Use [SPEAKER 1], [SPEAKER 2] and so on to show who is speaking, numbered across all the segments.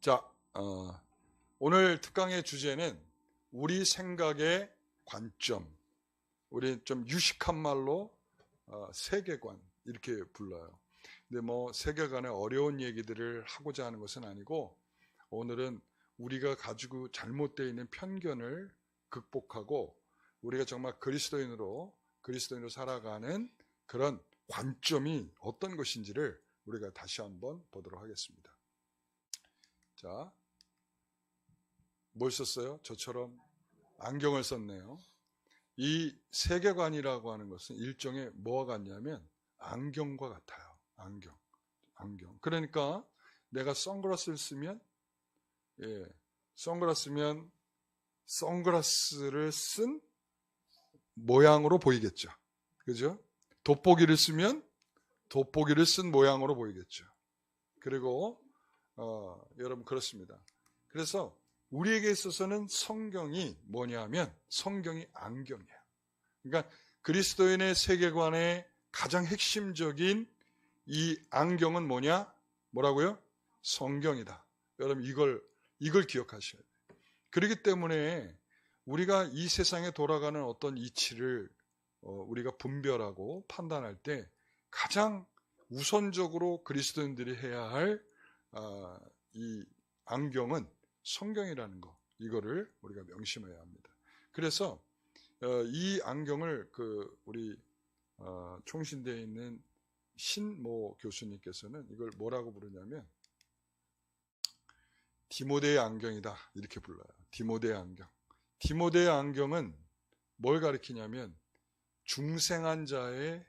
[SPEAKER 1] 자, 오늘 특강의 주제는 우리 생각의 관점. 우리 좀 유식한 말로 세계관 이렇게 불러요. 근데 뭐 세계관의 어려운 얘기들을 하고자 하는 것은 아니고, 오늘은 우리가 가지고 잘못되어 있는 편견을 극복하고 우리가 정말 그리스도인으로 살아가는 그런 관점이 어떤 것인지를 우리가 다시 한번 보도록 하겠습니다. 자, 뭘 썼어요? 저처럼 안경을 썼네요. 이 세계관이라고 하는 것은 일종의 뭐와 같냐면 안경과 같아요. 안경. 그러니까 내가 선글라스를 쓰면, 선글라스를 쓴 모양으로 보이겠죠. 그죠? 돋보기를 쓰면 돋보기를 쓴 모양으로 보이겠죠. 그리고 여러분 그렇습니다. 그래서 우리에게 있어서는 성경이 뭐냐면 성경이 안경이에요. 그러니까 그리스도인의 세계관의 가장 핵심적인 이 안경은 뭐라고요? 성경이다. 여러분 이걸 기억하셔야 돼요. 그렇기 때문에 우리가 이 세상에 돌아가는 어떤 이치를 우리가 분별하고 판단할 때 가장 우선적으로 그리스도인들이 해야 할 이 안경은 성경이라는 거, 이거를 우리가 명심해야 합니다. 그래서 이 안경을 우리 총신대에 있는 신모 교수님께서는 이걸 뭐라고 부르냐면 디모데의 안경이다 이렇게 불러요. 디모데의 안경. 디모데의 안경은 뭘 가리키냐면 중생한 자의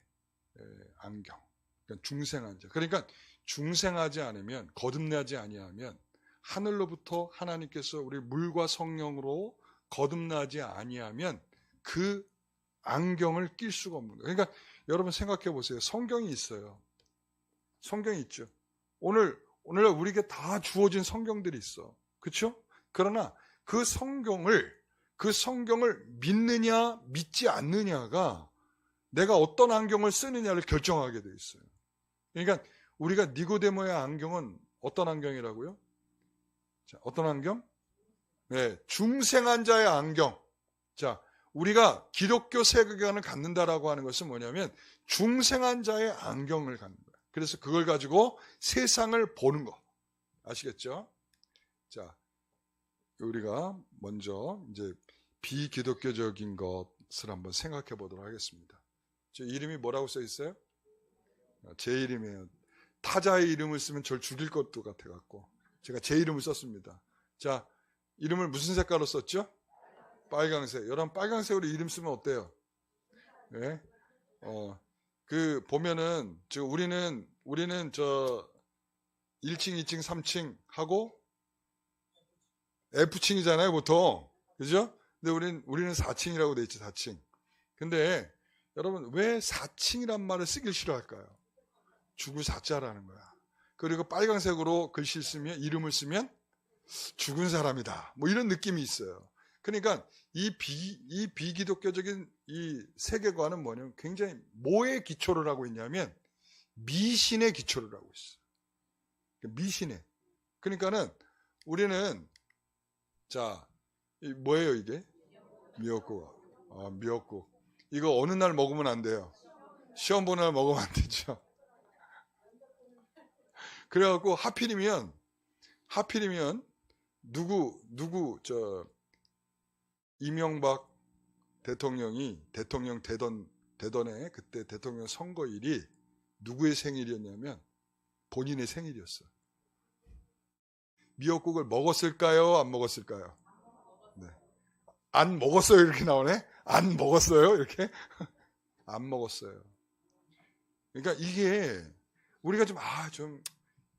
[SPEAKER 1] 안경. 그러니까 중생한 자. 그러니까 중생하지 않으면, 거듭나지 아니하면, 하늘로부터 하나님께서 우리 물과 성령으로 거듭나지 아니하면 그 안경을 낄 수가 없는 거예요. 그러니까 여러분 생각해 보세요. 성경이 있어요. 성경이 있죠. 오늘 우리에게 다 주어진 성경들이 있어. 그렇죠? 그러나 그 성경을 믿느냐 믿지 않느냐가 내가 어떤 안경을 쓰느냐를 결정하게 돼 있어요. 그러니까 우리가 니고데모의 안경은 어떤 안경이라고요? 자, 어떤 안경? 네, 중생한 자의 안경. 자, 우리가 기독교 세계관을 갖는다라고 하는 것은 뭐냐면 중생한 자의 안경을 갖는 거예요. 그래서 그걸 가지고 세상을 보는 거. 아시겠죠? 자, 우리가 먼저 이제 비기독교적인 것을 한번 생각해 보도록 하겠습니다. 제 이름이 뭐라고 써 있어요? 제 이름이에요. 타자의 이름을 쓰면 저를 죽일 것도 같아갖고 제가 제 이름을 썼습니다. 자, 이름을 무슨 색깔로 썼죠? 빨강색. 여러분 빨강색으로 이름 쓰면 어때요? 네? 보면은 우리는 저 1층, 2층, 3층 하고 F층이잖아요, 보통. 그죠? 근데 우리는 4층이라고 돼 있죠, 4층. 근데 여러분 왜 4층이란 말을 쓰길 싫어할까요? 죽을 4자라는 거야. 그리고 빨간색으로 글씨를 쓰면, 이름을 쓰면 죽은 사람이다. 뭐 이런 느낌이 있어요. 그러니까 이 비기독교적인 이 세계관은 뭐냐면 굉장히 뭐에 기초를 하고 있냐면 미신의 기초를 하고 있어요. 미신의. 그러니까는 우리는 자, 뭐예요 이게? 미역국. 미역국. 이거 어느 날 먹으면 안 돼요. 시험 보는 날 먹으면 안 되죠. 그래갖고 하필이면 이명박 대통령이 대통령 되던에 그때 대통령 선거일이 누구의 생일이었냐면 본인의 생일이었어요. 미역국을 먹었을까요? 안 먹었을까요? 네. 안 먹었어요 이렇게 나오네. 안 먹었어요 이렇게. 안 먹었어요. 그러니까 이게 우리가 좀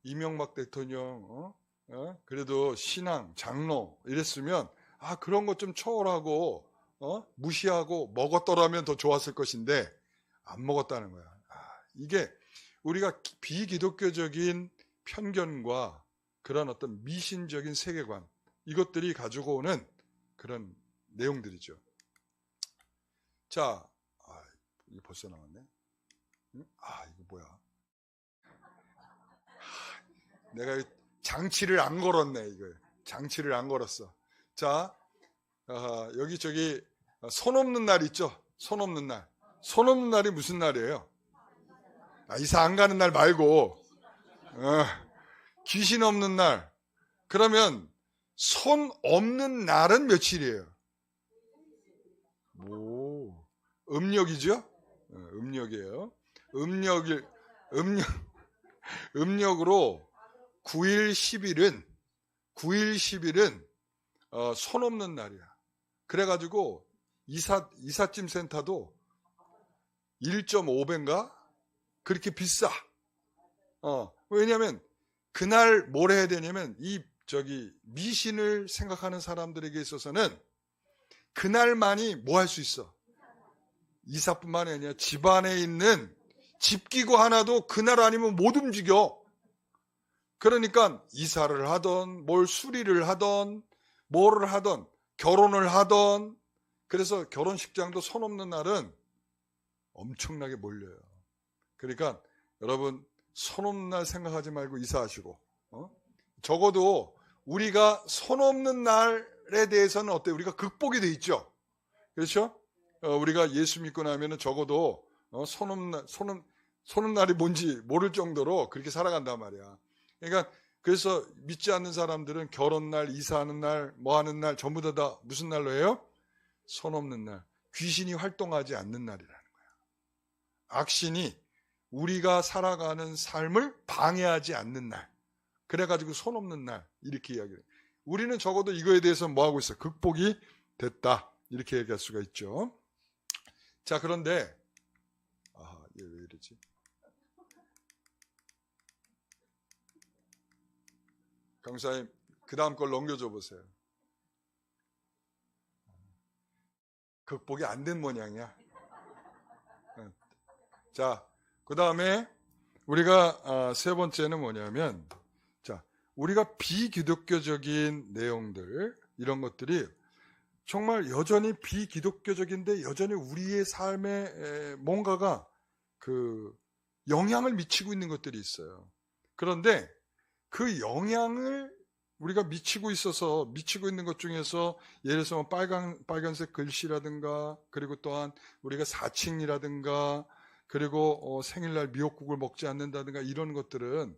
[SPEAKER 1] 이명박 대통령 그래도 신앙 장로 이랬으면 그런 것 좀 초월하고 무시하고 먹었더라면 더 좋았을 것인데 안 먹었다는 거야. 이게 우리가 비기독교적인 편견과 그런 어떤 미신적인 세계관, 이것들이 가지고 오는 그런 내용들이죠. 자, 이게 벌써 나왔네. 이거 뭐야? 내가 장치를 안 걸었네, 이걸. 장치를 안 걸었어. 자, 여기 저기 손 없는 날 있죠? 손 없는 날. 손 없는 날이 무슨 날이에요? 이사 안 가는 날 말고 귀신 없는 날. 그러면 손 없는 날은 며칠이에요? 음력이죠? 음력이에요. 음력으로 9일 10일은 손 없는 날이야. 그래가지고 이삿짐 센터도 1.5배인가? 그렇게 비싸. 왜냐면 그날 뭘 해야 되냐면 미신을 생각하는 사람들에게 있어서는 그날만이 뭐 할 수 있어? 이사뿐만이 아니라 집안에 있는 집기구 하나도 그날 아니면 못 움직여. 그러니까 이사를 하던 뭘 수리를 하던 뭐를 하던 결혼을 하던, 그래서 결혼식장도 손 없는 날은 엄청나게 몰려요. 그러니까 여러분 손 없는 날 생각하지 말고 이사하시고, 적어도 우리가 손 없는 날에 대해서는 어때요? 우리가 극복이 돼 있죠. 그렇죠? 우리가 예수 믿고 나면은 적어도 손 없는 날이 뭔지 모를 정도로 그렇게 살아간단 말이야. 그러니까 그래서 믿지 않는 사람들은 결혼날, 이사하는 날, 뭐 하는 날 전부 다 무슨 날로 해요? 손 없는 날. 귀신이 활동하지 않는 날이라는 거야. 악신이 우리가 살아가는 삶을 방해하지 않는 날. 그래가지고 손 없는 날 이렇게 이야기해요. 우리는 적어도 이거에 대해서 뭐 하고 있어? 극복이 됐다. 이렇게 얘기할 수가 있죠. 자, 그런데 얘 왜 이러지? 강사님, 그 다음 걸 넘겨줘 보세요. 극복이 안 된 모양이야. 자, 그 다음에 우리가 세 번째는 뭐냐면, 자, 우리가 비기독교적인 내용들, 이런 것들이 정말 여전히 비기독교적인데 여전히 우리의 삶에 뭔가가 영향을 미치고 있는 것들이 있어요. 그런데 그 영향을 우리가 미치고 있는 것 중에서 예를 들어서 빨간색 글씨라든가, 그리고 또한 우리가 사칭이라든가, 그리고 생일날 미역국을 먹지 않는다든가, 이런 것들은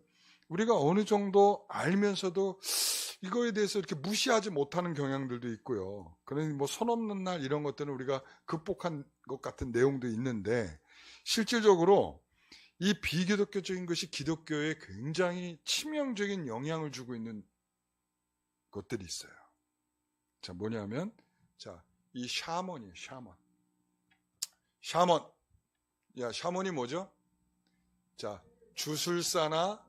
[SPEAKER 1] 우리가 어느 정도 알면서도 이거에 대해서 이렇게 무시하지 못하는 경향들도 있고요. 그러니 뭐 손 없는 날 이런 것들은 우리가 극복한 것 같은 내용도 있는데, 실질적으로 이 비기독교적인 것이 기독교에 굉장히 치명적인 영향을 주고 있는 것들이 있어요. 자, 뭐냐면, 이 샤먼이에요, 샤먼. 샤먼이 뭐죠? 주술사나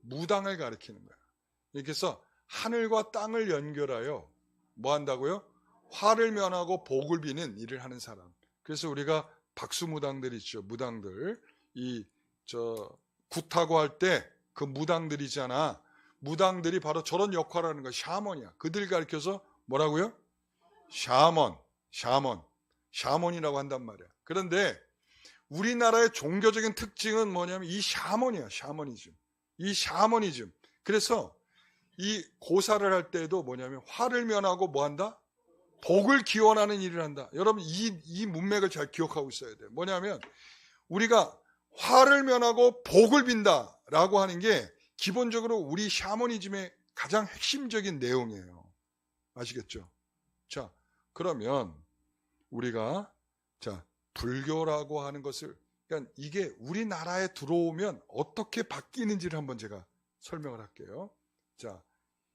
[SPEAKER 1] 무당을 가리키는 거야. 이렇게 해서 하늘과 땅을 연결하여 뭐 한다고요? 화를 면하고 복을 비는 일을 하는 사람. 그래서 우리가 박수무당들 있죠. 무당들. 굿하고 할 때 그 무당들이잖아. 무당들이 바로 저런 역할을 하는 거야. 샤먼이야. 그들 가리켜서 뭐라고요? 샤먼이라고 한단 말이야. 그런데 우리나라의 종교적인 특징은 뭐냐면 이 샤먼이야. 샤머니즘. 그래서 이 고사를 할 때도 뭐냐면 화를 면하고 뭐 한다? 복을 기원하는 일을 한다. 여러분 이 문맥을 잘 기억하고 있어야 돼요. 뭐냐면 우리가 화를 면하고 복을 빈다라고 하는 게 기본적으로 우리 샤머니즘의 가장 핵심적인 내용이에요. 아시겠죠? 자, 그러면 우리가 불교라고 하는 것을, 그러니까 이게 우리나라에 들어오면 어떻게 바뀌는지를 한번 제가 설명을 할게요. 자,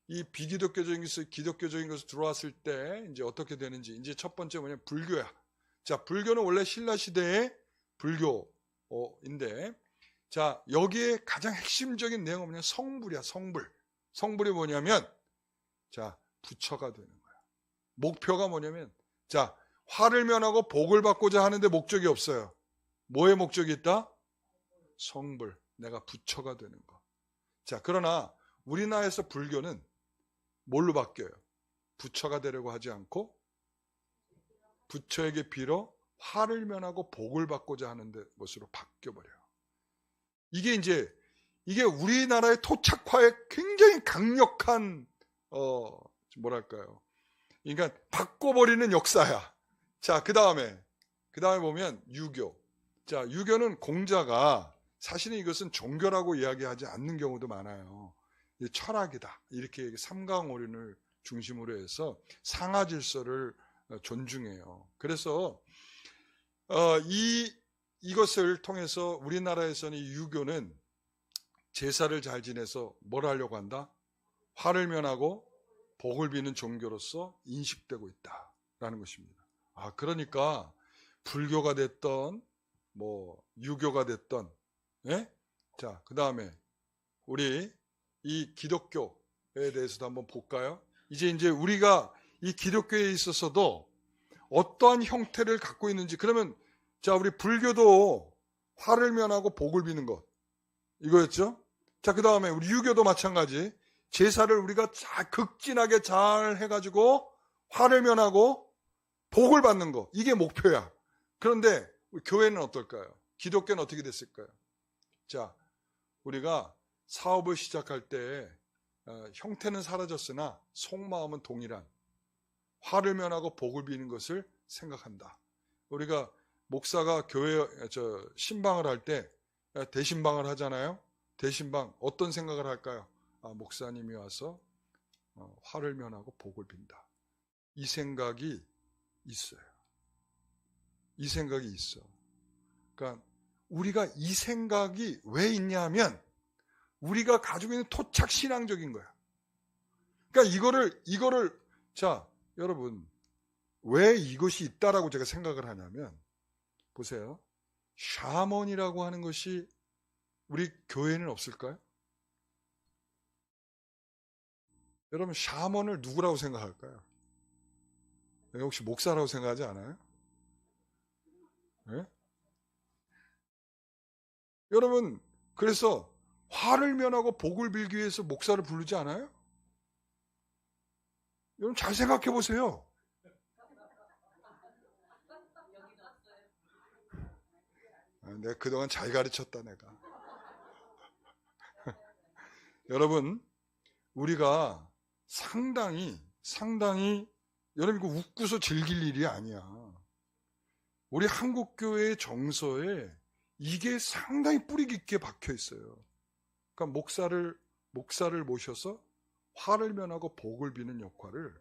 [SPEAKER 1] 이 비기독교적인 것을 기독교적인 것을 들어왔을 때 이제 어떻게 되는지, 이제 첫 번째 뭐냐면 불교야. 자, 불교는 원래 신라 시대의 불교인데, 자, 여기에 가장 핵심적인 내용은 뭐냐면 성불이야, 성불. 성불이 뭐냐면, 부처가 되는 거야. 목표가 뭐냐면, 화를 면하고 복을 받고자 하는데 목적이 없어요. 뭐의 목적이 있다? 성불. 내가 부처가 되는 거. 그러나 우리나라에서 불교는 뭘로 바뀌어요? 부처가 되려고 하지 않고 부처에게 빌어 화를 면하고 복을 받고자 하는 것으로 바뀌어버려요. 이게 이제 이게 우리나라의 토착화에 굉장히 강력한 뭐랄까요? 그러니까 바꿔버리는 역사야. 자, 그 다음에 보면 유교. 자, 유교는 공자가 사실은 이것은 종교라고 이야기하지 않는 경우도 많아요. 철학이다. 이렇게 삼강오륜을 중심으로 해서 상하 질서를 존중해요. 그래서 이것을 통해서 우리나라에서는 이 유교는 제사를 잘 지내서 뭘 하려고 한다? 화를 면하고 복을 비는 종교로서 인식되고 있다라는 것입니다. 그러니까 불교가 됐던 유교가 됐던, 예? 자, 그 다음에 우리 이 기독교에 대해서도 한번 볼까요? 이제 우리가 이 기독교에 있어서도 어떠한 형태를 갖고 있는지. 그러면 자, 우리 불교도 화를 면하고 복을 비는 것, 이거였죠? 자, 그 다음에 우리 유교도 마찬가지. 제사를 우리가 잘 극진하게 잘 해가지고 화를 면하고 복을 받는 거, 이게 목표야. 그런데 우리 교회는 어떨까요? 기독교는 어떻게 됐을까요? 자, 우리가 사업을 시작할 때 형태는 사라졌으나 속마음은 동일한 화를 면하고 복을 비는 것을 생각한다. 우리가 목사가 교회 신방을 할 때 대신방을 하잖아요. 대신방 어떤 생각을 할까요? 목사님이 와서 화를 면하고 복을 빈다. 이 생각이 있어요. 이 생각이 있어. 그러니까 우리가 이 생각이 왜 있냐면 우리가 가지고 있는 토착 신앙적인 거야. 그러니까 이거를 자, 여러분, 왜 이것이 있다라고 제가 생각을 하냐면, 보세요. 샤먼이라고 하는 것이 우리 교회에는 없을까요? 여러분, 샤먼을 누구라고 생각할까요? 혹시 목사라고 생각하지 않아요? 네? 여러분, 그래서 화를 면하고 복을 빌기 위해서 목사를 부르지 않아요? 여러분 잘 생각해 보세요. 내가 그동안 잘 가르쳤다 내가. 여러분, 우리가 상당히 여러분 이거 웃고서 즐길 일이 아니야. 우리 한국교회의 정서에 이게 상당히 뿌리 깊게 박혀 있어요. 그러니까 목사를 모셔서 화를 면하고 복을 비는 역할을,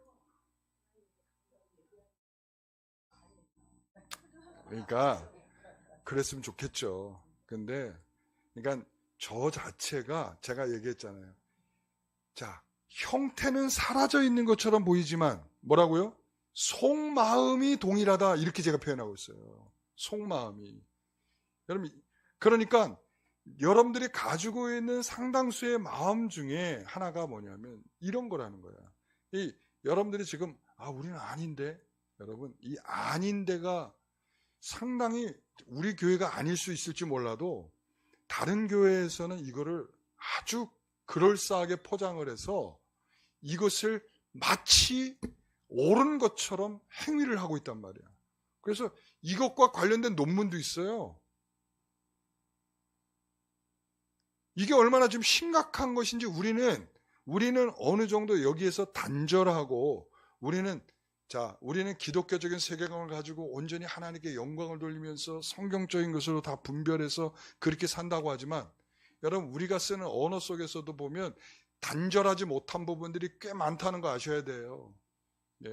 [SPEAKER 1] 그러니까 그랬으면 좋겠죠. 근데 그러니까 저 자체가 제가 얘기했잖아요. 자, 형태는 사라져 있는 것처럼 보이지만 뭐라고요? 속마음이 동일하다, 이렇게 제가 표현하고 있어요. 속마음이. 여러분, 그러니까 여러분들이 가지고 있는 상당수의 마음 중에 하나가 뭐냐면 이런 거라는 거야. 여러분들이 지금 우리는 아닌데, 여러분, 이 아닌데가 상당히 우리 교회가 아닐 수 있을지 몰라도 다른 교회에서는 이거를 아주 그럴싸하게 포장을 해서 이것을 마치 옳은 것처럼 행위를 하고 있단 말이야. 그래서 이것과 관련된 논문도 있어요. 이게 얼마나 좀 심각한 것인지 우리는 어느 정도 여기에서 단절하고 우리는 기독교적인 세계관을 가지고 온전히 하나님께 영광을 돌리면서 성경적인 것으로 다 분별해서 그렇게 산다고 하지만, 여러분, 우리가 쓰는 언어 속에서도 보면 단절하지 못한 부분들이 꽤 많다는 거 아셔야 돼요. 예.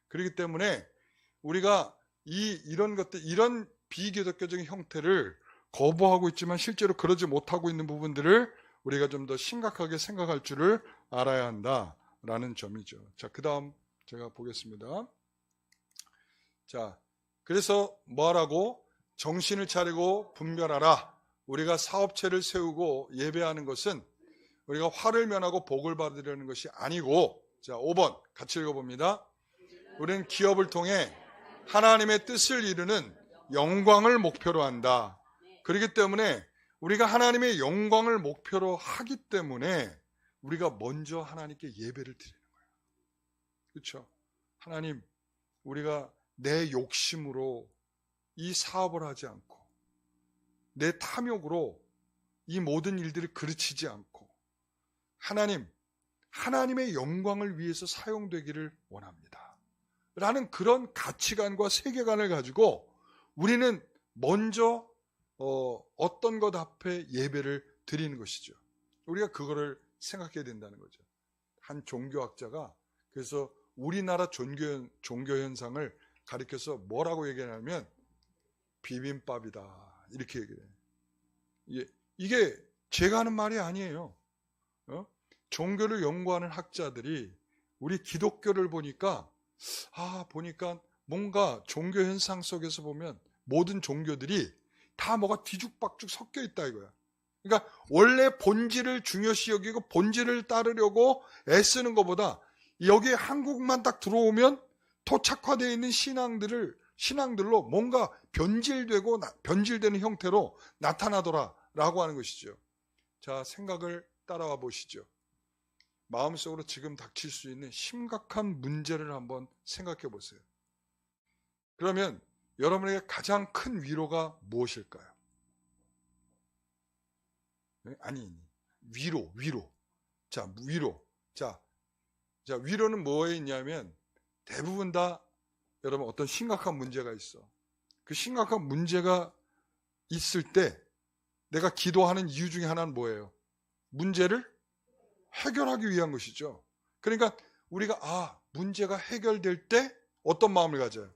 [SPEAKER 1] 그렇기 때문에 우리가 이런 것들, 이런 비기독교적인 형태를 거부하고 있지만 실제로 그러지 못하고 있는 부분들을 우리가 좀 더 심각하게 생각할 줄을 알아야 한다라는 점이죠. 자, 그 다음 제가 보겠습니다. 자, 그래서 뭐하라고? 정신을 차리고 분별하라. 우리가 사업체를 세우고 예배하는 것은 우리가 화를 면하고 복을 받으려는 것이 아니고, 자, 5번 같이 읽어봅니다. 우리는 기업을 통해 하나님의 뜻을 이루는 영광을 목표로 한다. 그렇기 때문에 우리가 하나님의 영광을 목표로 하기 때문에 우리가 먼저 하나님께 예배를 드리는 거예요. 그렇죠? 하나님, 우리가 내 욕심으로 이 사업을 하지 않고 내 탐욕으로 이 모든 일들을 그르치지 않고 하나님의 영광을 위해서 사용되기를 원합니다. 라는 그런 가치관과 세계관을 가지고 우리는 먼저 어떤 것 앞에 예배를 드리는 것이죠. 우리가 그거를 생각해야 된다는 거죠. 한 종교학자가 그래서 우리나라 종교 현상을 가리켜서 뭐라고 얘기하냐면 비빔밥이다 이렇게 얘기해요. 이게 제가 하는 말이 아니에요. 종교를 연구하는 학자들이 우리 기독교를 보니까 뭔가 종교 현상 속에서 보면 모든 종교들이 다 뭐가 뒤죽박죽 섞여 있다 이거야. 그러니까 원래 본질을 중요시 여기고 본질을 따르려고 애쓰는 것보다 여기에 한국만 딱 들어오면 토착화되어 있는 신앙들로 뭔가 변질되는 형태로 나타나더라라고 하는 것이죠. 자, 생각을 따라와 보시죠. 마음속으로 지금 닥칠 수 있는 심각한 문제를 한번 생각해 보세요. 그러면 여러분에게 가장 큰 위로가 무엇일까요? 위로. 자, 위로. 자, 위로는 뭐에 있냐면 대부분 다 여러분 어떤 심각한 문제가 있어. 그 심각한 문제가 있을 때 내가 기도하는 이유 중에 하나는 뭐예요? 문제를 해결하기 위한 것이죠. 그러니까 우리가 문제가 해결될 때 어떤 마음을 가져요?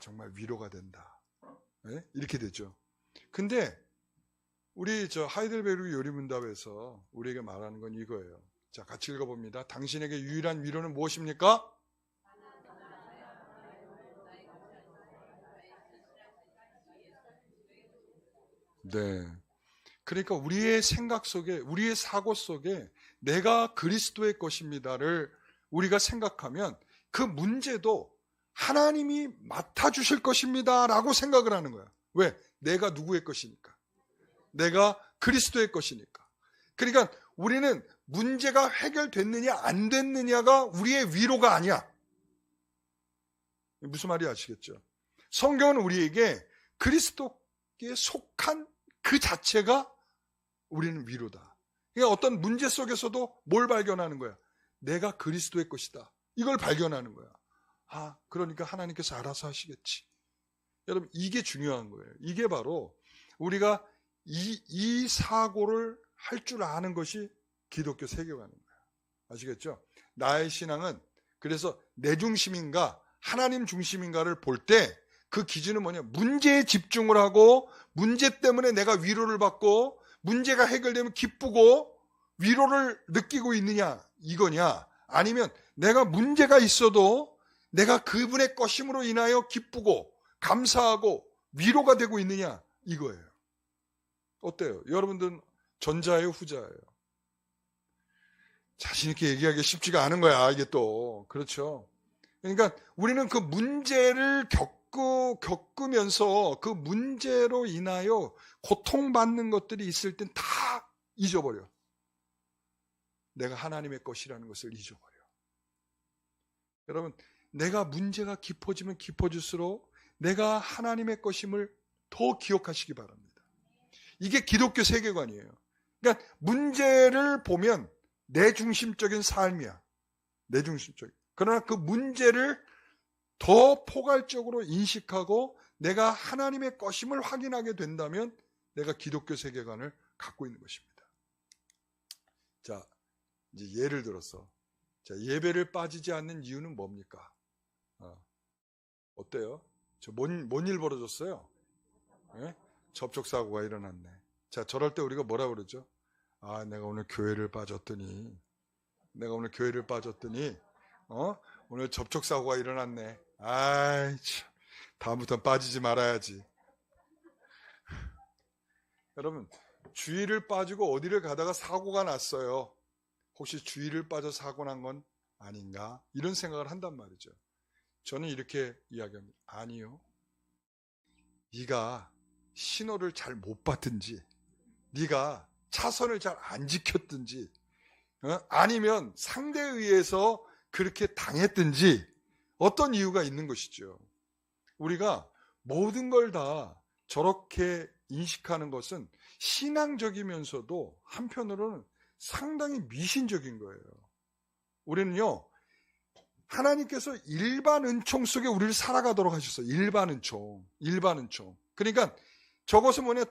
[SPEAKER 1] 정말 위로가 된다. 네? 이렇게 되죠. 근데 우리 하이델베르그 요리문답에서 우리에게 말하는 건 이거예요. 자, 같이 읽어봅니다. 당신에게 유일한 위로는 무엇입니까? 네. 그러니까 우리의 생각 속에, 우리의 사고 속에 내가 그리스도의 것입니다를 우리가 생각하면 그 문제도 하나님이 맡아주실 것입니다 라고 생각을 하는 거야. 왜? 내가 누구의 것이니까. 내가 그리스도의 것이니까. 그러니까 우리는 문제가 해결됐느냐 안 됐느냐가 우리의 위로가 아니야. 무슨 말인지 아시겠죠? 성경은 우리에게 그리스도께 속한 그 자체가 우리는 위로다. 그러니까 어떤 문제 속에서도 뭘 발견하는 거야? 내가 그리스도의 것이다. 이걸 발견하는 거야. 그러니까 하나님께서 알아서 하시겠지. 여러분, 이게 중요한 거예요. 이게 바로 우리가 이 사고를 할 줄 아는 것이 기독교 세계관인 거야. 아시겠죠? 나의 신앙은 그래서 내 중심인가 하나님 중심인가를 볼 때 그 기준은 뭐냐? 문제에 집중을 하고 문제 때문에 내가 위로를 받고 문제가 해결되면 기쁘고 위로를 느끼고 있느냐 이거냐, 아니면 내가 문제가 있어도 내가 그분의 것임으로 인하여 기쁘고 감사하고 위로가 되고 있느냐 이거예요. 어때요? 여러분들은 전자예요, 후자예요? 자신 있게 얘기하기 쉽지가 않은 거야, 이게 또. 그렇죠? 그러니까 우리는 그 문제를 겪으면서 그 문제로 인하여 고통받는 것들이 있을 땐 다 잊어버려. 내가 하나님의 것이라는 것을 잊어버려. 여러분, 내가 문제가 깊어지면 깊어질수록 내가 하나님의 것임을 더 기억하시기 바랍니다. 이게 기독교 세계관이에요. 그러니까 문제를 보면 내 중심적인 삶이야. 내 중심적인. 그러나 그 문제를 더 포괄적으로 인식하고 내가 하나님의 것임을 확인하게 된다면 내가 기독교 세계관을 갖고 있는 것입니다. 자, 이제 예를 들어서 예배를 빠지지 않는 이유는 뭡니까? 어때요? 뭔 일 벌어졌어요? 네? 접촉사고가 일어났네. 자, 저럴 때 우리가 뭐라 그러죠? 내가 오늘 교회를 빠졌더니 오늘 접촉사고가 일어났네. 참, 다음부터는 빠지지 말아야지. 여러분, 주일을 빠지고 어디를 가다가 사고가 났어요. 혹시 주일을 빠져 사고 난 건 아닌가? 이런 생각을 한단 말이죠. 저는 이렇게 이야기합니다. 아니요. 네가 신호를 잘 못 봤든지, 네가 차선을 잘 안 지켰든지, 아니면 상대에 의해서 그렇게 당했든지 어떤 이유가 있는 것이죠. 우리가 모든 걸 다 저렇게 인식하는 것은 신앙적이면서도 한편으로는 상당히 미신적인 거예요. 우리는요, 하나님께서 일반 은총 속에 우리를 살아가도록 하셨어요. 일반 은총. 그러니까 저것은 뭐냐,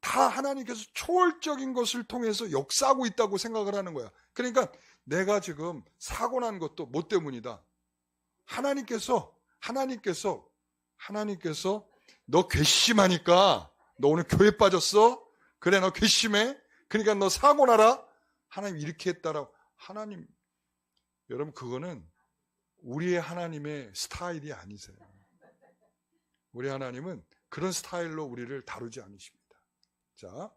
[SPEAKER 1] 다 하나님께서 초월적인 것을 통해서 역사하고 있다고 생각을 하는 거야. 그러니까 내가 지금 사고 난 것도 뭐 때문이다. 하나님께서 너 괘씸하니까 너 오늘 교회 빠졌어? 그래, 너 괘씸해? 그러니까 너 사고 나라? 하나님 이렇게 했다라고. 하나님, 여러분, 그거는 우리의 하나님의 스타일이 아니세요. 우리 하나님은 그런 스타일로 우리를 다루지 않으십니다. 자,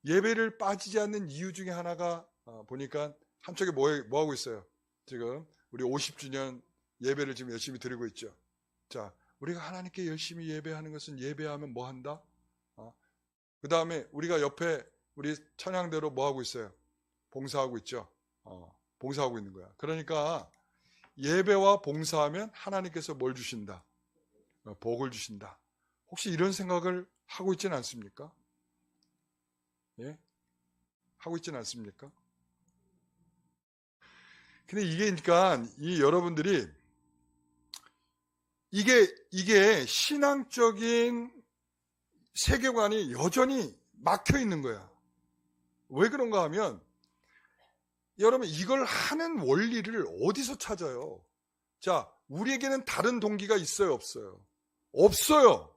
[SPEAKER 1] 예배를 빠지지 않는 이유 중에 하나가 보니까 한쪽에 뭐 하고 있어요? 지금 우리 50주년 예배를 지금 열심히 드리고 있죠. 자, 우리가 하나님께 열심히 예배하는 것은, 예배하면 뭐 한다? 그 다음에 우리가 옆에 우리 찬양대로 뭐 하고 있어요? 봉사하고 있죠. 봉사하고 있는 거야. 그러니까 예배와 봉사하면 하나님께서 뭘 주신다? 복을 주신다. 혹시 이런 생각을 하고 있지는 않습니까? 예? 하고 있지는 않습니까? 근데 이게, 그러니까 이 여러분들이 이게 신앙적인 세계관이 여전히 막혀 있는 거야. 왜 그런가 하면, 여러분, 이걸 하는 원리를 어디서 찾아요? 자, 우리에게는 다른 동기가 있어요, 없어요? 없어요.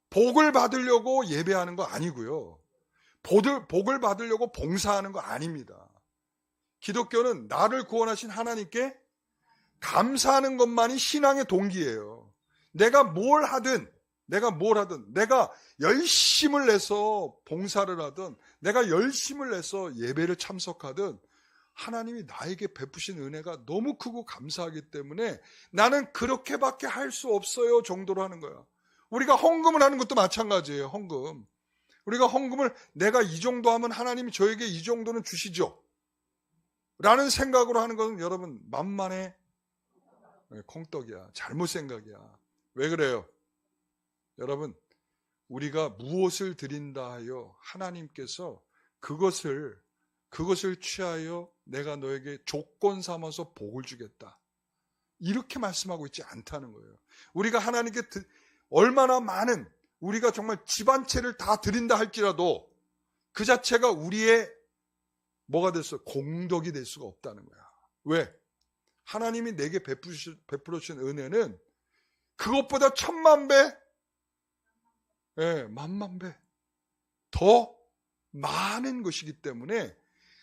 [SPEAKER 1] 복을 받으려고 예배하는 거 아니고요. 복을 받으려고 봉사하는 거 아닙니다. 기독교는 나를 구원하신 하나님께 감사하는 것만이 신앙의 동기예요. 내가 뭘 하든, 내가 열심을 내서 봉사를 하든, 내가 열심을 내서 예배를 참석하든, 하나님이 나에게 베푸신 은혜가 너무 크고 감사하기 때문에 나는 그렇게밖에 할 수 없어요 정도로 하는 거야. 우리가 헌금을 하는 것도 마찬가지예요. 헌금. 우리가 헌금을 내가 이 정도 하면 하나님이 저에게 이 정도는 주시죠 라는 생각으로 하는 것은, 여러분, 만만의 콩떡이야. 잘못 생각이야. 왜 그래요? 여러분, 우리가 무엇을 드린다 하여 하나님께서 그것을 취하여 내가 너에게 조건 삼아서 복을 주겠다, 이렇게 말씀하고 있지 않다는 거예요. 우리가 하나님께 얼마나 많은, 우리가 정말 집안채를 다 드린다 할지라도 그 자체가 우리의 뭐가 됐어? 공덕이 될 수가 없다는 거야. 왜? 하나님이 내게 베풀어 주신 은혜는 그것보다 10,000배, 만만 배 더 많은 것이기 때문에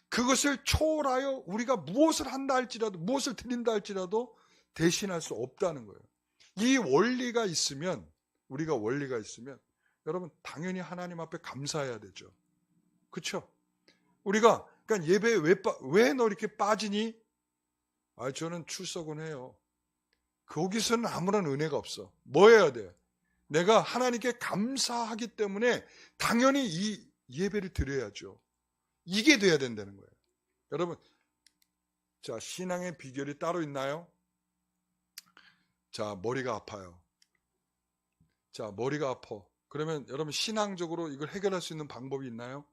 [SPEAKER 1] 그것을 초월하여 우리가 무엇을 한다 할지라도, 무엇을 드린다 할지라도 대신할 수 없다는 거예요. 이 원리가 있으면, 우리가 원리가 있으면, 여러분, 당연히 하나님 앞에 감사해야 되죠. 그렇죠? 우리가, 그러니까 예배에 왜 너 이렇게 빠지니? 저는 출석은 해요. 거기서는 아무런 은혜가 없어. 뭐 해야 돼? 내가 하나님께 감사하기 때문에 당연히 이 예배를 드려야죠. 이게 돼야 된다는 거예요. 여러분, 자, 신앙의 비결이 따로 있나요? 자, 머리가 아파요. 자, 머리가 아파. 그러면 여러분, 신앙적으로 이걸 해결할 수 있는 방법이 있나요?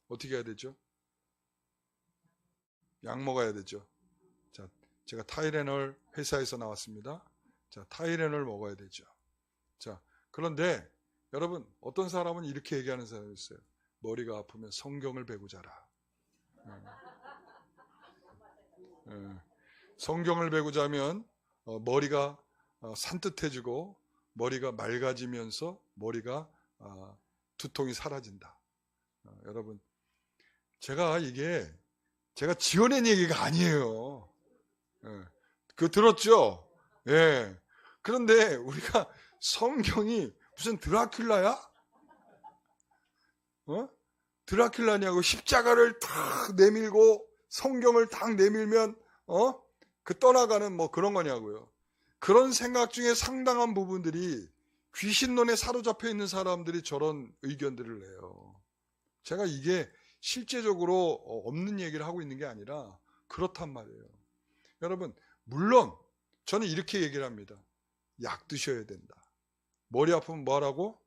[SPEAKER 1] 어떻게 해야 되죠? 약 먹어야 되죠. 자, 제가 타이레놀 회사에서 나왔습니다. 자, 타이레놀 먹어야 되죠. 자, 그런데 여러분, 어떤 사람은 이렇게 얘기하는 사람이 있어요. 머리가 아프면 성경을 베고 자라. 성경을 베고 자면 머리가 산뜻해지고 머리가 맑아지면서 머리가 두통이 사라진다. 여러분, 제가 지어낸 얘기가 아니에요. 그거 들었죠? 예. 그런데 우리가 성경이 무슨 드라큘라야? 드라큘라냐고. 십자가를 탁 내밀고 성경을 탁 내밀면 그 떠나가는 뭐 그런 거냐고요. 그런 생각 중에 상당한 부분들이, 귀신론에 사로잡혀 있는 사람들이 저런 의견들을 내요. 제가 이게 실제적으로 없는 얘기를 하고 있는 게 아니라 그렇단 말이에요. 여러분, 물론 저는 이렇게 얘기를 합니다. 약 드셔야 된다. 머리 아프면 뭐 하라고?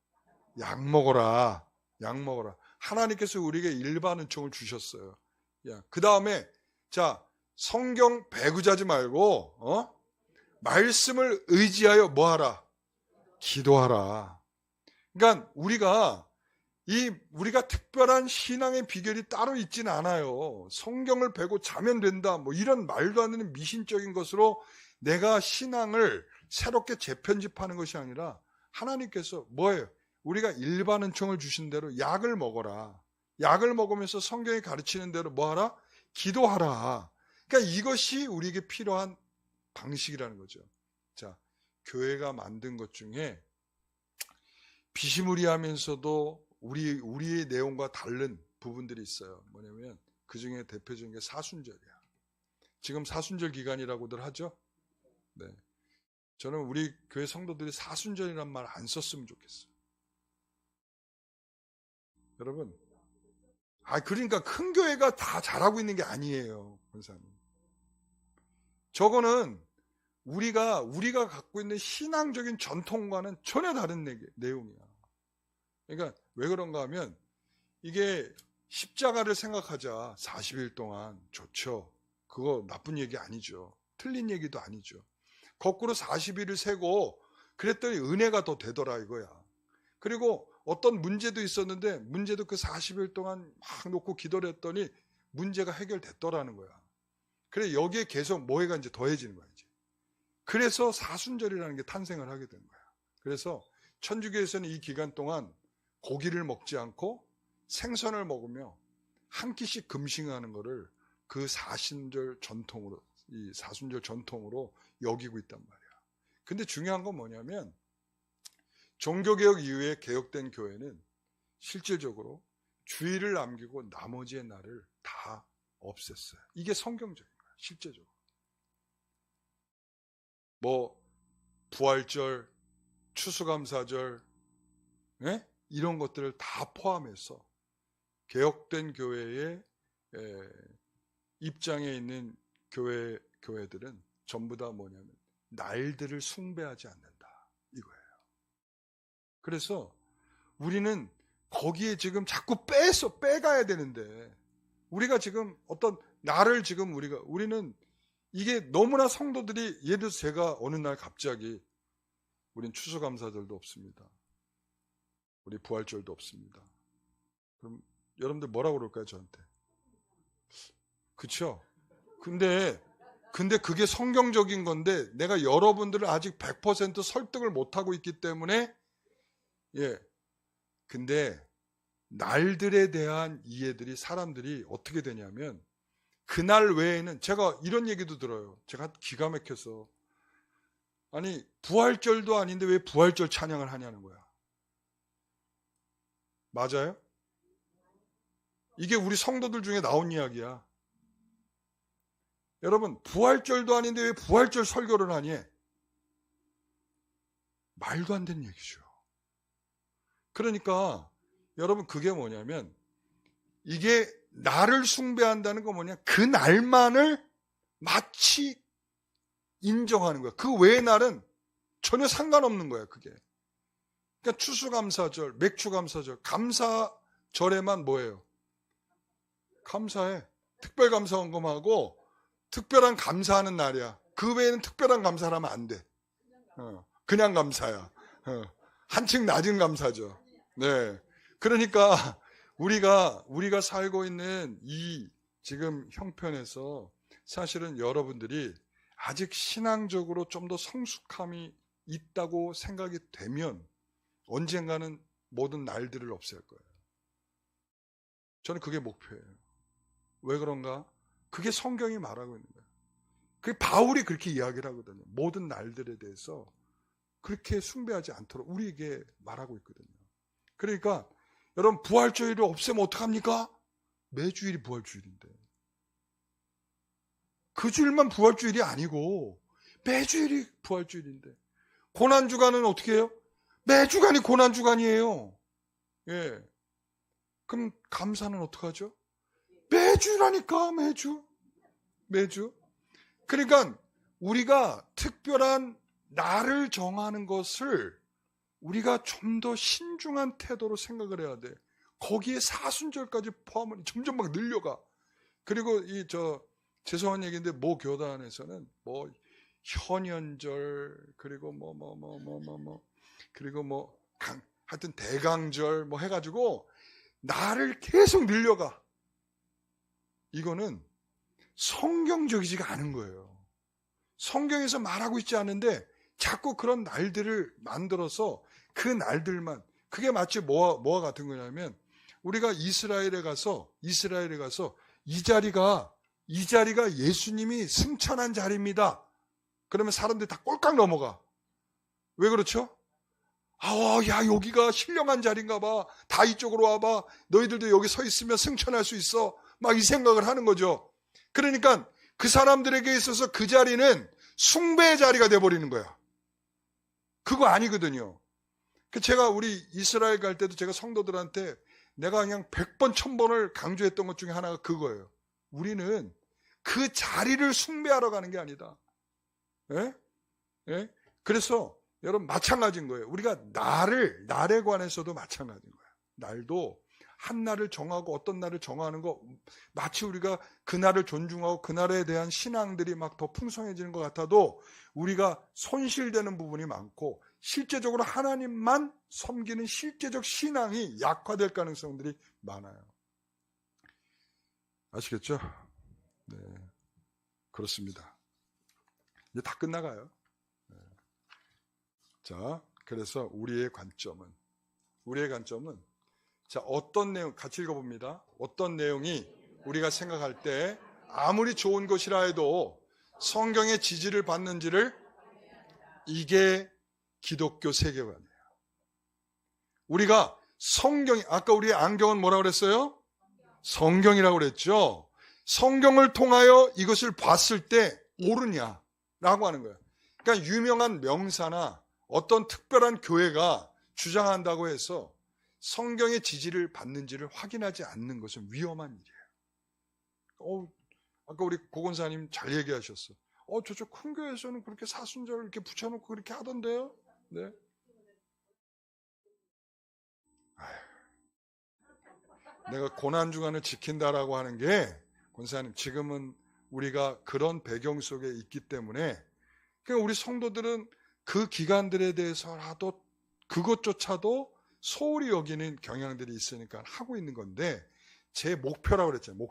[SPEAKER 1] 약 먹어라. 약 먹어라. 하나님께서 우리에게 일반 은총을 주셨어요. 야, 그 다음에 자, 성경 배구자지 말고 말씀을 의지하여 뭐하라? 기도하라. 그러니까 우리가 특별한 신앙의 비결이 따로 있지는 않아요. 성경을 배고 자면 된다. 뭐 이런 말도 안 되는 미신적인 것으로 내가 신앙을 새롭게 재편집하는 것이 아니라 하나님께서 뭐예요? 우리가 일반 은총을 주신 대로 약을 먹어라. 약을 먹으면서 성경이 가르치는 대로 뭐하라? 기도하라. 그러니까 이것이 우리에게 필요한 방식이라는 거죠. 자, 교회가 만든 것 중에 비스무리하면서도 우리의 내용과 다른 부분들이 있어요. 뭐냐면 그 중에 대표적인 게 사순절이야. 지금 사순절 기간이라고들 하죠. 네, 저는 우리 교회 성도들이 사순절이란 말 안 썼으면 좋겠어요. 여러분, 그러니까 큰 교회가 다 잘하고 있는 게 아니에요, 권사님. 저거는 우리가 갖고 있는 신앙적인 전통과는 전혀 다른 내용이야. 그러니까 왜 그런가 하면 이게 십자가를 생각하자. 40일 동안 좋죠. 그거 나쁜 얘기 아니죠. 틀린 얘기도 아니죠. 거꾸로 40일을 세고 그랬더니 은혜가 더 되더라 이거야. 그리고 어떤 문제도 있었는데 문제도 그 40일 동안 막 놓고 기도를 했더니 문제가 해결됐더라는 거야. 그래 여기에 계속 뭐해가 이제 더해지는 거야 이제. 그래서 사순절이라는 게 탄생을 하게 된 거야. 그래서 천주교에서는 이 기간 동안 고기를 먹지 않고 생선을 먹으며 한 끼씩 금식하는 거를 그 사순절 전통으로 여기고 있단 말이야. 근데 중요한 건 뭐냐면 종교개혁 이후에 개혁된 교회는 실질적으로 주일을 남기고 나머지의 날을 다 없앴어요. 이게 성경적인 거야, 실제적으로. 뭐 부활절, 추수감사절, 네? 이런 것들을 다 포함해서 개혁된 교회의 입장에 있는 교회들은 전부 다 뭐냐면 날들을 숭배하지 않는다 이거예요. 그래서 우리는 거기에 지금 자꾸 빼가야 되는데 우리가 지금 어떤 날을 지금 우리는 이게 너무나 성도들이 예를 들어서 제가 어느 날 갑자기 우린 추수감사절도 없습니다. 우리 부활절도 없습니다. 그럼 여러분들 뭐라고 그럴까요 저한테? 그쵸? 근데 그게 성경적인 건데 내가 여러분들을 아직 100% 설득을 못하고 있기 때문에 근데 날들에 대한 이해들이 사람들이 어떻게 되냐면 그날 외에는 제가 이런 얘기도 들어요. 제가 기가 막혀서 아니 부활절도 아닌데 왜 부활절 찬양을 하냐는 거야. 맞아요? 이게 우리 성도들 중에 나온 이야기야. 여러분 부활절도 아닌데 왜 부활절 설교를 하니? 말도 안 되는 얘기죠. 그러니까 여러분 그게 뭐냐면 이게 나를 숭배한다는 건 뭐냐? 그 날만을 마치 인정하는 거야. 그 외의 날은 전혀 상관없는 거야 그게. 그러니까 추수감사절, 맥주감사절, 감사절에만 뭐예요? 감사해. 특별감사원금하고 특별한 감사하는 날이야. 그 외에는 특별한 감사를 하면 안 돼. 그냥 감사야. 한층 낮은 감사죠. 네. 그러니까 우리가 살고 있는 이 지금 형편에서 사실은 여러분들이 아직 신앙적으로 좀 더 성숙함이 있다고 생각이 되면 언젠가는 모든 날들을 없앨 거예요. 저는 그게 목표예요. 왜 그런가? 그게 성경이 말하고 있는 거예요. 그게 바울이 그렇게 이야기를 하거든요. 모든 날들에 대해서 그렇게 숭배하지 않도록 우리에게 말하고 있거든요. 그러니까 여러분 부활주일을 없애면 어떡합니까? 매주일이 부활주일인데. 그 주일만 부활주일이 아니고 매주일이 부활주일인데. 고난주간은 어떻게 해요? 매주간이 고난주간이에요. 예. 그럼 감사는 어떡하죠? 매주라니까 매주. 그러니까 우리가 특별한 날을 정하는 것을 우리가 좀 더 신중한 태도로 생각을 해야 돼. 거기에 사순절까지 포함을 점점 막 늘려가. 그리고 죄송한 얘기인데 모 교단에서는 뭐 현연절, 그리고 그리고 하여튼 대강절 해가지고 나를 계속 늘려가. 이거는 성경적이지가 않은 거예요. 성경에서 말하고 있지 않은데 자꾸 그런 날들을 만들어서 그 날들만, 그게 마치 뭐와 같은 거냐면, 우리가 이스라엘에 가서 이 자리가 예수님이 승천한 자리입니다. 그러면 사람들이 다 꼴깍 넘어가. 왜 그렇죠? 야, 여기가 신령한 자리인가 봐. 다 이쪽으로 와봐. 너희들도 여기 서 있으면 승천할 수 있어. 막 이 생각을 하는 거죠. 그러니까 그 사람들에게 있어서 그 자리는 숭배의 자리가 돼버리는 거야. 그거 아니거든요. 제가 우리 이스라엘 갈 때도 제가 성도들한테 내가 그냥 100번, 1000번을 강조했던 것 중에 하나가 그거예요. 우리는 그 자리를 숭배하러 가는 게 아니다. 예? 예? 그래서 여러분 마찬가지인 거예요. 우리가 날에 관해서도 마찬가지인 거예요. 날도 한 날을 정하고 어떤 날을 정하는 거, 마치 우리가 그 날을 존중하고 그 날에 대한 신앙들이 막 더 풍성해지는 것 같아도 우리가 손실되는 부분이 많고 실제적으로 하나님만 섬기는 실제적 신앙이 약화될 가능성들이 많아요. 아시겠죠? 네, 그렇습니다. 이제 다 끝나가요. 네. 자, 그래서 우리의 관점은 자, 어떤 내용, 같이 읽어봅니다. 어떤 내용이 우리가 생각할 때 아무리 좋은 것이라 해도 성경의 지지를 받는지를, 이게 기독교 세계관이에요. 우리가 아까 우리 안경은 뭐라고 그랬어요? 성경이라고 그랬죠. 성경을 통하여 이것을 봤을 때 옳으냐라고 하는 거예요. 그러니까 유명한 명사나 어떤 특별한 교회가 주장한다고 해서 성경의 지지를 받는지를 확인하지 않는 것은 위험한 일이에요. 아까 우리 고건사님 잘 얘기하셨어. 저쪽 큰 교회에서는 그렇게 사순절을 이렇게 붙여놓고 그렇게 하던데요? 네. 내가 고난주간을 지킨다라고 하는 게, 권사님, 지금은 우리가 그런 배경 속에 있기 때문에, 그러니까 우리 성도들은 그 기간들에 대해서라도 그것조차도 소홀히 여기는 경향들이 있으니까 하고 있는 건데, 제 목표라고 그랬잖아요.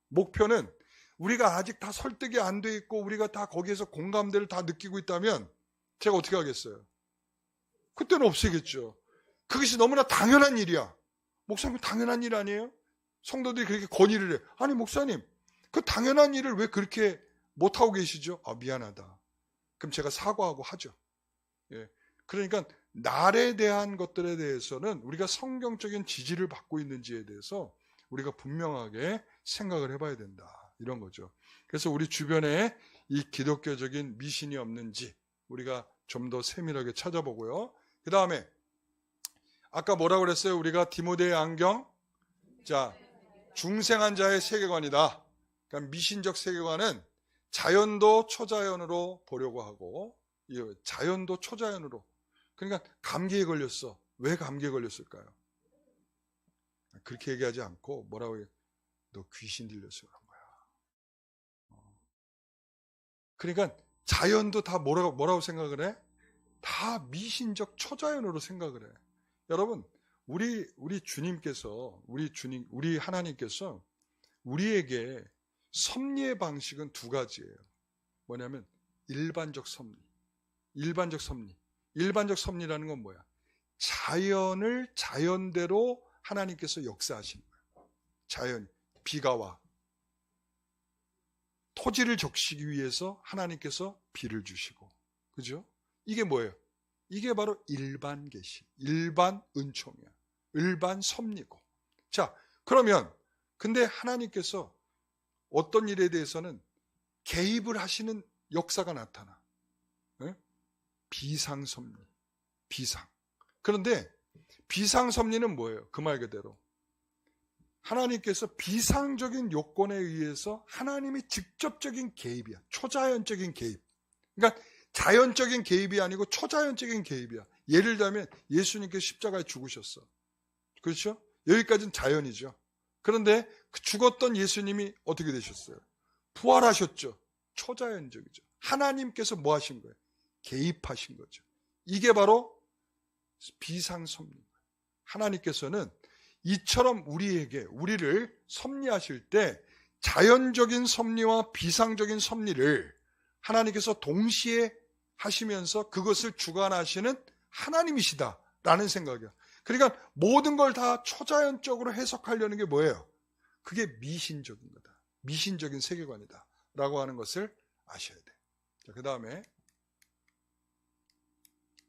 [SPEAKER 1] 목표는 우리가 아직 다 설득이 안 돼 있고 우리가 다 거기에서 공감대를 다 느끼고 있다면 제가 어떻게 하겠어요? 그때는 없애겠죠. 그것이 너무나 당연한 일이야. 목사님, 당연한 일 아니에요? 성도들이 그렇게 건의를 해. 아니, 목사님, 그 당연한 일을 왜 그렇게 못하고 계시죠? 미안하다. 그럼 제가 사과하고 하죠. 예. 그러니까 날에 대한 것들에 대해서는 우리가 성경적인 지지를 받고 있는지에 대해서 우리가 분명하게 생각을 해봐야 된다. 이런 거죠. 그래서 우리 주변에 이 기독교적인 미신이 없는지 우리가 좀 더 세밀하게 찾아보고요. 그 다음에 아까 뭐라고 그랬어요? 우리가 디모데의 안경? 자, 중생한 자의 세계관이다. 그러니까 미신적 세계관은 자연도 초자연으로 보려고 하고, 자연도 초자연으로. 그러니까 감기에 걸렸어. 왜 감기에 걸렸을까요? 그렇게 얘기하지 않고 뭐라고 해요? 너 귀신 들렸어 그런 거야. 그러니까 자연도 다 뭐라고 생각을 해? 다 미신적 초자연으로 생각을 해. 여러분, 우리 주님께서, 우리 하나님께서 우리에게 섭리의 방식은 두 가지예요. 뭐냐면 일반적 섭리. 일반적 섭리라는 건 뭐야? 자연을 자연대로 하나님께서 역사하시는 거예요. 자연, 비가 와. 토지를 적시기 위해서 하나님께서 비를 주시고. 그죠? 이게 뭐예요? 이게 바로 일반 계시, 일반 은총이야. 일반 섭리고. 자, 그러면 근데 하나님께서 어떤 일에 대해서는 개입을 하시는 역사가 나타나. 네? 비상섭리. 비상. 그런데 비상섭리는 뭐예요? 그 말 그대로. 하나님께서 비상적인 요건에 의해서 하나님이 직접적인 개입이야. 초자연적인 개입. 그러니까 자연적인 개입이 아니고 초자연적인 개입이야. 예를 들면 예수님께서 십자가에 죽으셨어. 그렇죠? 여기까지는 자연이죠. 그런데 그 죽었던 예수님이 어떻게 되셨어요? 부활하셨죠. 초자연적이죠. 하나님께서 뭐 하신 거예요? 개입하신 거죠. 이게 바로 비상섭리인 거예요. 하나님께서는 이처럼 우리를 섭리하실 때 자연적인 섭리와 비상적인 섭리를 하나님께서 동시에 하시면서 그것을 주관하시는 하나님이시다라는 생각이에요. 그러니까 모든 걸 다 초자연적으로 해석하려는 게 뭐예요? 그게 미신적인 거다. 미신적인 세계관이다. 라고 하는 것을 아셔야 돼. 자, 그 다음에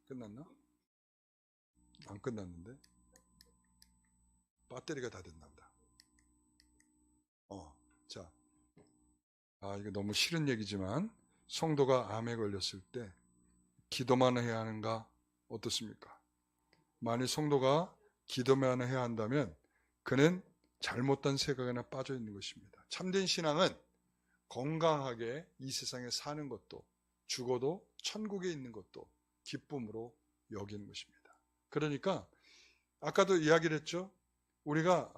[SPEAKER 1] 끝났나? 안 끝났는데? 배터리가 다 됐나 보다. 자, 이거 너무 싫은 얘기지만 성도가 암에 걸렸을 때 기도만 해야 하는가? 어떻습니까? 만일 성도가 기도만 해야 한다면 그는 잘못된 세계관에 빠져 있는 것입니다. 참된 신앙은 건강하게 이 세상에 사는 것도 죽어도 천국에 있는 것도 기쁨으로 여기는 것입니다. 그러니까 아까도 이야기를 했죠. 우리가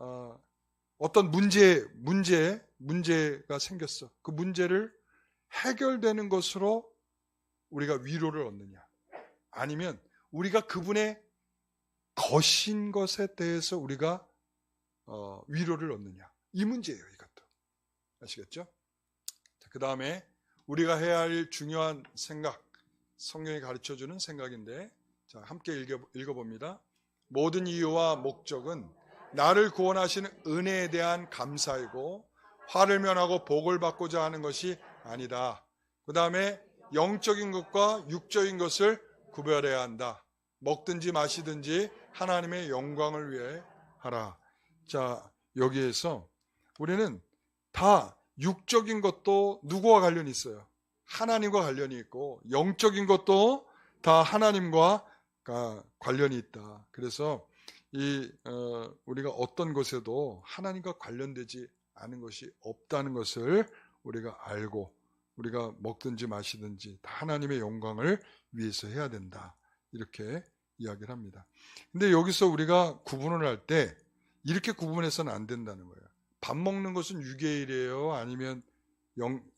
[SPEAKER 1] 어떤 문제가 생겼어. 그 문제를 해결되는 것으로 우리가 위로를 얻느냐, 아니면 우리가 그분의 거신 것에 대해서 우리가 위로를 얻느냐, 이 문제예요. 이것도 아시겠죠? 그 다음에 우리가 해야 할 중요한 생각, 성경이 가르쳐주는 생각인데, 자, 함께 읽어봅니다. 모든 이유와 목적은 나를 구원하시는 은혜에 대한 감사이고 화를 면하고 복을 받고자 하는 것이 아니다. 그 다음에 영적인 것과 육적인 것을 구별해야 한다. 먹든지 마시든지 하나님의 영광을 위해 하라. 자, 여기에서 우리는 다 육적인 것도 누구와 관련이 있어요? 하나님과 관련이 있고, 영적인 것도 다 하나님과 관련이 있다. 그래서 우리가 어떤 것에도 하나님과 관련되지 않은 것이 없다는 것을 우리가 알고, 우리가 먹든지 마시든지 다 하나님의 영광을 위해서 해야 된다. 이렇게 이야기를 합니다. 근데 여기서 우리가 구분을 할 때 이렇게 구분해서는 안 된다는 거예요. 밥 먹는 것은 육의 일이에요? 아니면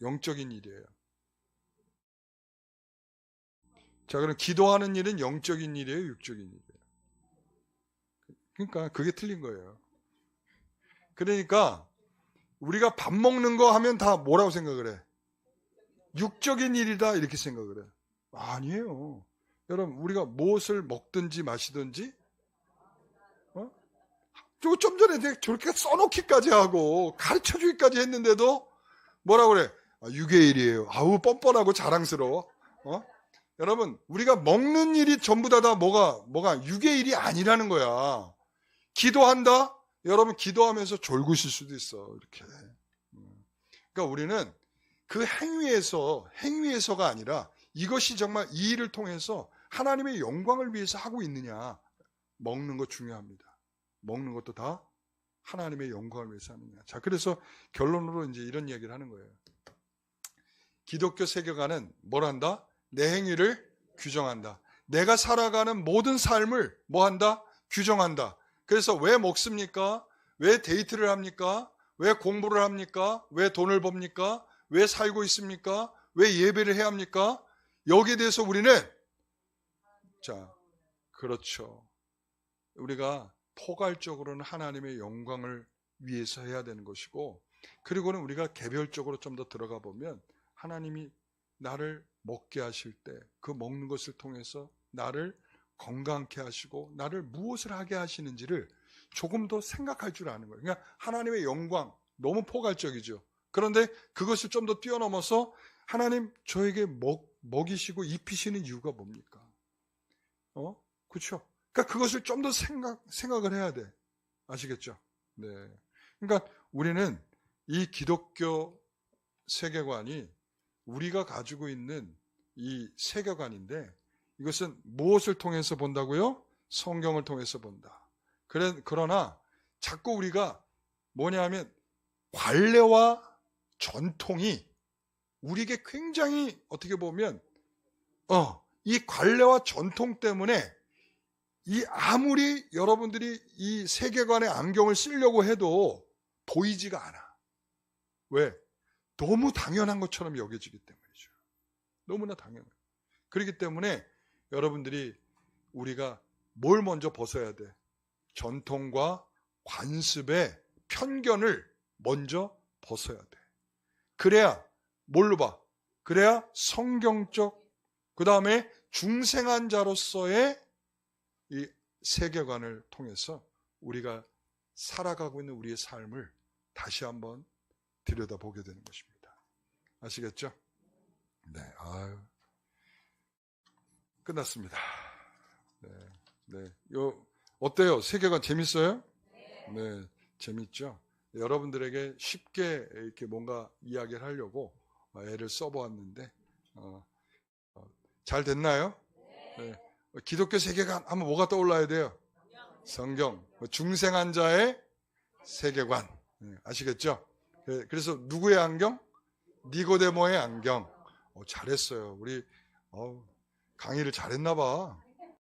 [SPEAKER 1] 영적인 일이에요? 자, 그럼 기도하는 일은 영적인 일이에요? 육적인 일이에요? 그러니까 그게 틀린 거예요. 그러니까 우리가 밥 먹는 거 하면 다 뭐라고 생각을 해? 육적인 일이다 이렇게 생각을 해. 아니에요. 여러분, 우리가 무엇을 먹든지 마시든지 좀 전에 저렇게 써놓기까지 하고 가르쳐주기까지 했는데도 뭐라고 그래? 육의 일이에요. 아우, 뻔뻔하고 자랑스러워. 여러분, 우리가 먹는 일이 전부 다 뭐가 육의 일이 아니라는 거야. 기도한다? 여러분, 기도하면서 졸구실 수도 있어. 이렇게. 그러니까 우리는 그 행위에서가 아니라 이것이 정말 이 일을 통해서 하나님의 영광을 위해서 하고 있느냐. 먹는 거 중요합니다. 먹는 것도 다 하나님의 영광을 위해서 하느냐. 자, 그래서 결론으로 이제 이런 얘기를 하는 거예요. 기독교 세계관은 뭘 한다? 내 행위를 규정한다. 내가 살아가는 모든 삶을 뭐 한다? 규정한다. 그래서 왜 먹습니까? 왜 데이트를 합니까? 왜 공부를 합니까? 왜 돈을 법니까? 왜 살고 있습니까? 왜 예배를 해야 합니까? 여기에 대해서 우리는, 자, 그렇죠. 우리가 포괄적으로는 하나님의 영광을 위해서 해야 되는 것이고, 그리고는 우리가 개별적으로 좀 더 들어가 보면 하나님이 나를 먹게 하실 때 그 먹는 것을 통해서 나를 건강케 하시고 나를 무엇을 하게 하시는지를 조금 더 생각할 줄 아는 거예요. 그러니까 하나님의 영광, 너무 포괄적이죠. 그런데 그것을 좀 더 뛰어넘어서 하나님 저에게 먹이시고 입히시는 이유가 뭡니까? 그렇죠? 그러니까 그것을 좀 더 생각을 해야 돼. 아시겠죠? 네. 그러니까 우리는 이 기독교 세계관이 우리가 가지고 있는 이 세계관인데, 이것은 무엇을 통해서 본다고요? 성경을 통해서 본다. 그러나 자꾸 우리가 뭐냐 하면 관례와 전통이 우리에게 굉장히 어떻게 보면 이 관례와 전통 때문에 이 아무리 여러분들이 이 세계관의 안경을 쓰려고 해도 보이지가 않아. 왜? 너무 당연한 것처럼 여겨지기 때문이죠. 너무나 당연해요. 그렇기 때문에 여러분들이 우리가 뭘 먼저 벗어야 돼? 전통과 관습의 편견을 먼저 벗어야 돼. 그래야 뭘로 봐? 그래야 성경적, 그 다음에 중생한 자로서의 이 세계관을 통해서 우리가 살아가고 있는 우리의 삶을 다시 한번 들여다보게 되는 것입니다. 아시겠죠? 네, 아유. 끝났습니다. 네. 어때요? 세계관 재밌어요? 네, 재밌죠? 여러분들에게 쉽게 이렇게 뭔가 이야기를 하려고 애를 써보았는데, 잘 됐나요? 네. 기독교 세계관 하면 뭐가 떠올라야 돼요? 성경. 중생한 자의 세계관. 네, 아시겠죠? 그래서 누구의 안경? 니고데모의 안경. 잘했어요. 우리 강의를 잘했나 봐.